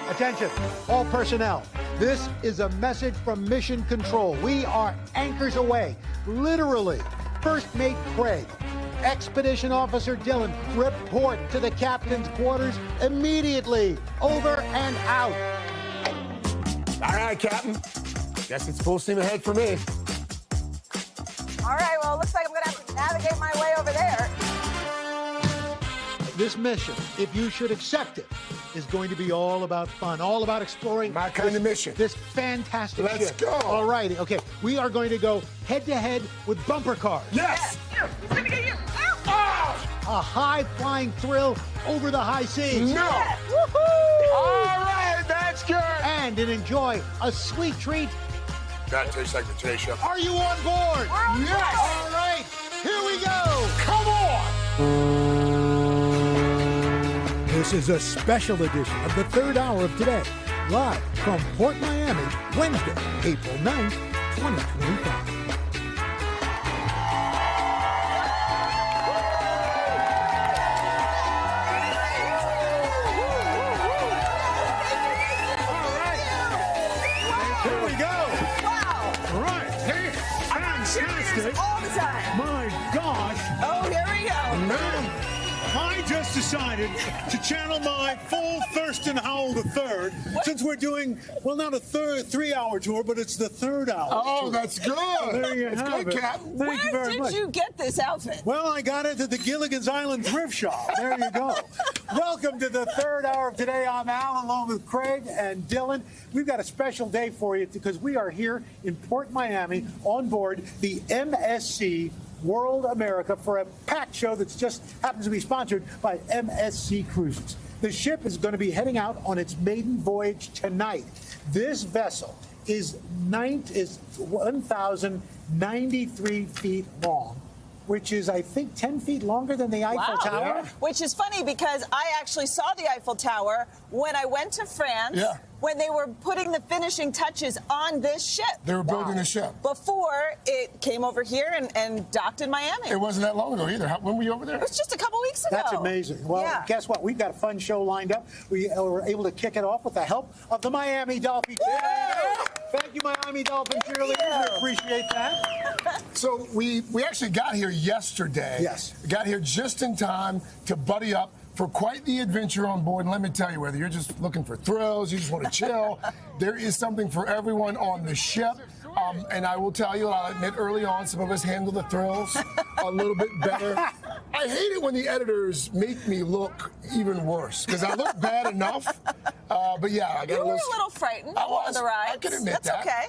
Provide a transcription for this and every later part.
Attention, all personnel. This is a message from Mission Control. We are anchors away, literally. First Mate Craig, Expedition Officer Dylan, report to the captain's quarters immediately. Over and out. All right, Captain. Guess it's full steam ahead for me. All right, well, it looks like I'm going to have to navigate my way over there. This mission, if you should accept it, is going to be all about fun, all about exploring My kind of mission. This fantastic Let's ship. go. All righty, okay. We are going to go head-to-head with bumper cars. Yes! It's going to get you. A high-flying thrill over the high seas. No! Woohoo! All right, that's good. And enjoy a sweet treat. That tastes like the Today Show. Are you on board? Yes! All right, here we go. Come on! This is a special edition of the third hour of Today, live from Port Miami, Wednesday, April 9th, 2025. Here we go. Wow. Right. Hey, fantastic. All the time. My gosh. Oh, here we go. Man, I just decided to channel my full Thurston Howell III, since we're doing, well, not a 3-hour tour, but it's the third hour. Oh, tour. that's good. There you It's have good, it. Captain. Thank you Where very much. did you get this outfit? Well, I got it at the Gilligan's Island thrift shop. There you go. Welcome to the third hour of Today. I'm Al, along with Craig and Dylan. We've got a special day for you because we are here in Port Miami on board the MSC World America for a packed show that just happens to be sponsored by MSC Cruises. The ship is going to be heading out on its maiden voyage tonight. This vessel is 1,093 feet long, which is, I think, 10 feet longer than the Eiffel Tower. Yeah. Which is funny because I actually saw the Eiffel Tower when I went to France. Yeah. When they were putting the finishing touches on this ship. They were building the ship. Before it came over here and docked in Miami. It wasn't that long ago either. When were you over there? It was just a couple weeks ago. That's amazing. Well, yeah. Guess what? We've got a fun show lined up. We were able to kick it off with the help of the Miami Dolphins. Thank you, Miami Dolphin cheerleaders. We appreciate that. So we actually got here yesterday. Yes. Got here just in time to buddy up for quite the adventure on board. And let me tell you, whether you're just looking for thrills, you just want to chill, there is something for everyone on the ship. And I will tell you, I'll admit early on, some of us handle the thrills a little bit better. I hate it when the editors make me look even worse, because I look bad enough. But yeah, I got You a were little... a little frightened I was. on the ride. I can admit That's that. okay.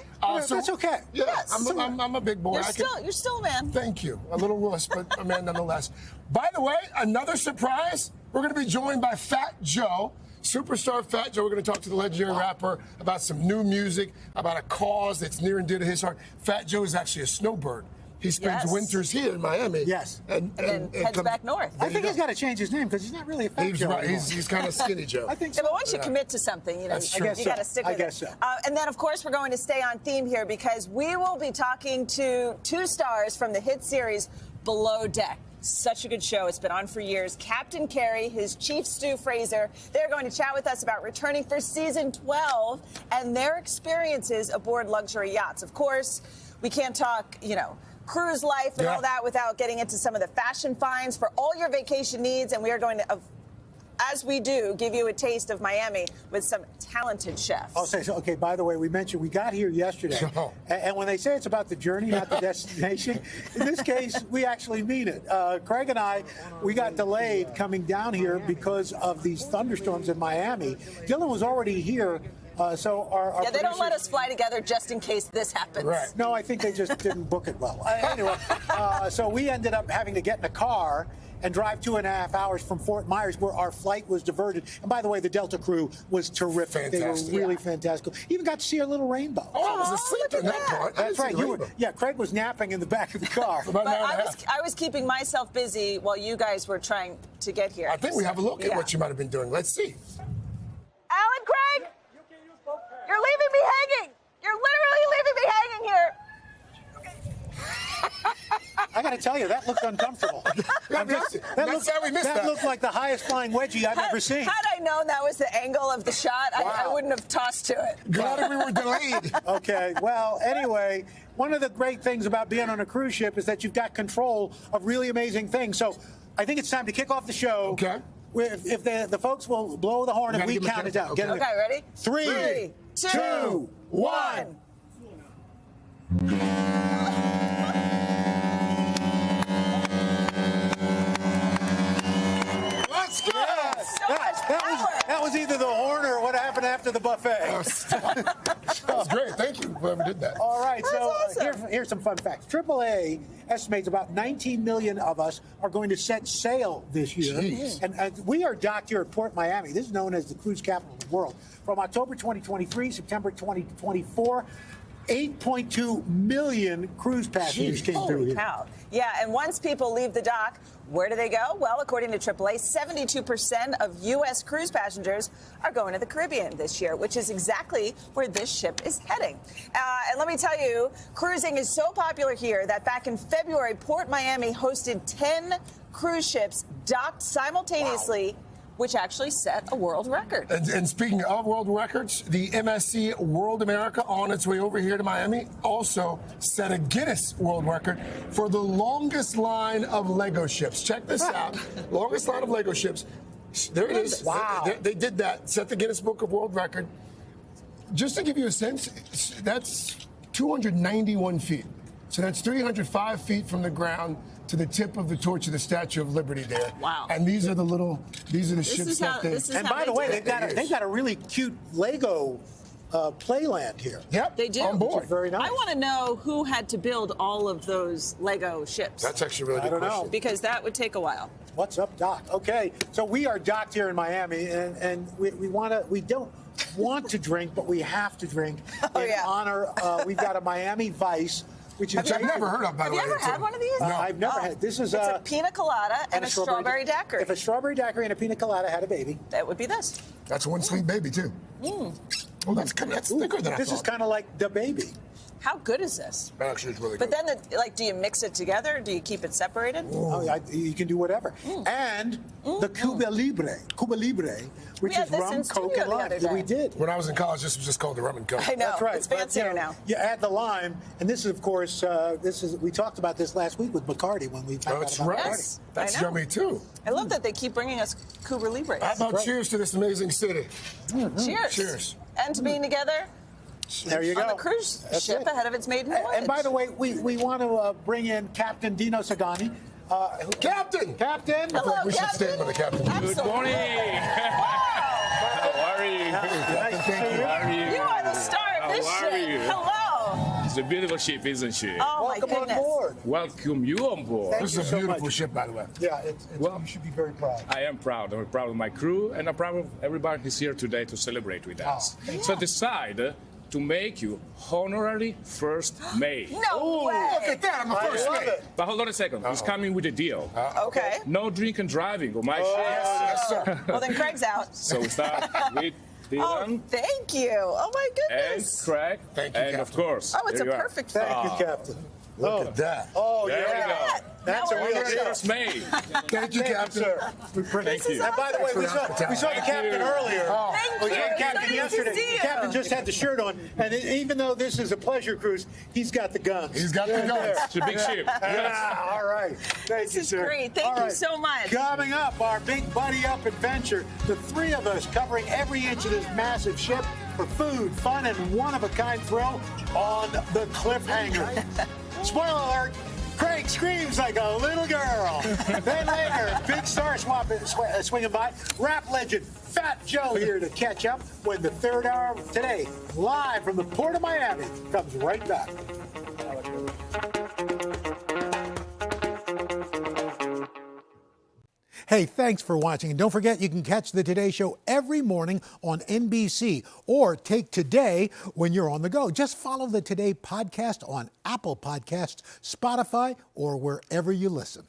That's okay. Yeah, Yes. I'm a big boy. You're still a man. Thank you. A little wuss, but a man nonetheless. By the way, another surprise. We're going to be joined by Fat Joe, superstar Fat Joe. We're going to talk to the legendary rapper about some new music, about a cause that's near and dear to his heart. Fat Joe is actually a snowbird. He spends Yes. winters here in Miami. Yes. And then heads back north. I think he's got to change his name because he's not really a fat He's Joe right. anymore. He's kind of skinny Joe. I think Yeah, so. but once you commit to something, you know, That's you true. got to stick with I guess it. so. And then, of course, we're going to stay on theme here because we will be talking to two stars from the hit series Below Deck. Such a good show. It's been on for years. Captain Carey, his chief Stu Fraser, they're going to chat with us about returning for season 12 and their experiences aboard luxury yachts. Of course, we can't talk, cruise life and all that without getting into some of the fashion finds for all your vacation needs. And we are going to, as we do, give you a taste of Miami with some talented chefs. I'll say so. Okay, by the way, we mentioned we got here yesterday. Oh. And when they say it's about the journey, not the destination, in this case, we actually mean it. Craig and I, we got delayed coming down here because of these thunderstorms in Miami. Dylan was already here. So our Yeah, they don't let producers- us fly together just in case this happens. Right. No, I think they just didn't book it well. Anyway, so we ended up having to get in a car and drive 2.5 hours from Fort Myers, where our flight was diverted. And by the way, the Delta crew was terrific. Fantastic. They were really fantastic. Even got to see a little rainbow. Oh, I was Oh, asleep look at in that that. part. I That's didn't right. see the rainbow. Craig was napping in the back of the car. About But an hour and a half. I was keeping myself busy while you guys were trying to get here. I think we have a look at Yeah. what you might have been doing. Let's see. Alan Craig, you're leaving me hanging. You're literally leaving me hanging here. I got to tell you, that looked uncomfortable. That looked like the highest flying wedgie I've ever seen. Had I known that was the angle of the shot, I wouldn't have tossed to it. Glad we were delayed. Okay, well, anyway, one of the great things about being on a cruise ship is that you've got control of really amazing things. So I think it's time to kick off the show. Okay. If the folks will blow the horn if we count it down. Okay. Okay, ready? 3, 2, 1. Let's go. That was either the horn or what happened after the buffet. That was great. Thank you, whoever did that. All right, so awesome. here's some fun facts. AAA estimates about 19 million of us are going to set sail this year. Jeez. And we are docked here at Port Miami. This is known as the cruise capital of the world. From October 2023, September 2024, 8.2 million cruise passengers came through Holy here. cow. Yeah, and once people leave the dock, where do they go? Well, according to AAA, 72% of U.S. cruise passengers are going to the Caribbean this year, which is exactly where this ship is heading. And let me tell you, cruising is so popular here that back in February, Port Miami hosted 10 cruise ships docked simultaneously, which actually set a world record. And speaking of world records, the MSC World America on its way over here to Miami also set a Guinness World Record for the longest line of Lego ships. Check this out. Longest line of Lego ships. There it is. Wow. They did that. Set the Guinness Book of World Record. Just to give you a sense, that's 291 feet. So that's 305 feet from the ground to the tip of the torch of the Statue of Liberty there. Wow. And these are the ships that they... And by the way, they've got a really cute Lego playland here. Yep, They do. on board. Which is very nice. I want to know who had to build all of those Lego ships. That's actually a really good question. Because that would take a while. What's up, Doc? Okay, so we are docked here in Miami, and we don't want to drink, but we have to drink in honor. We've got a Miami Vice, which is I've never heard of, by the way. Have you ever had one of these? No. I've never had. This is It's a pina colada and a strawberry daiquiri. If a strawberry daiquiri and a pina colada had a baby, That would be this. That's one sweet baby, too. Oh, that's thicker than I this thought. is kind of like the baby. How good is this? Actually, it's really But good. then, do you mix it together? Do you keep it separated? Oh, you can do whatever. And the Cuba Libre, which had is this rum, in Coke, studio and the lime. other day. We did. When I was in college, this was just called the rum and coke. I know. That's right. It's But, fancier now. You add the lime, and this is, of course, we talked about this last week with Bacardi when we found out That's about right. Bacardi. Yes. That's I know. yummy, too. I love that they keep bringing us Cuba Libres. How about cheers to this amazing city? Cheers. Cheers. And to being together There you go. on the cruise That's ship it. ahead of its maiden voyage. And by the way, we want to bring in Captain Dino Sagani. Captain! Captain! Hello, We should Captain. stand with the captain. Absolutely. Good morning. How are you? Nice to see you. How are you? You are the star of this How are ship. you? Hello. It's a beautiful ship, isn't she? Oh, Welcome my on goodness. board. Welcome you on board. Thank This you is a so beautiful much. ship, by the way. Yeah, Well- you should be very proud. I am proud. I'm proud of my crew, and I'm proud of everybody who's here today to celebrate with us. So I decided to make you honorary first mate. No way. Look at that. I'm the I first love mate. it. But hold on a second. He's coming with a deal. Okay. No drink and driving on my ship. Yes, sir. Well, then Craig's out. So we start with Oh, Dylan thank you. Oh, my and goodness. Craig. Thank you, and of Captain. course. Oh, it's a there you are. perfect Thank fit. you, Captain. Look at that. Oh, There yeah. we go. That's Now a we're real here. deal. First mate. Thank you, Captain. Sir. Thank you. And by the way, we saw the Thank captain you. earlier. Thank We you. saw the captain Excited to yesterday. see you. The captain just had the shirt on, and even though this is a pleasure cruise, he's got the guns. He's got the guns. It's a big ship. Yes. Ah, all right. Thank you, is sir. great. Thank All you so much. Coming up, our big buddy up adventure. The three of us covering every inch of this massive ship for food, fun, and one-of-a-kind thrill on the cliffhanger. Spoiler alert. Craig screams like a little girl. Then later, big star swinging by. Rap legend Fat Joe here to catch up when the third hour of today, live from the Port of Miami, comes right back. Hey, thanks for watching. And don't forget, you can catch the Today Show every morning on NBC or take Today when you're on the go. Just follow the Today podcast on Apple Podcasts, Spotify, or wherever you listen.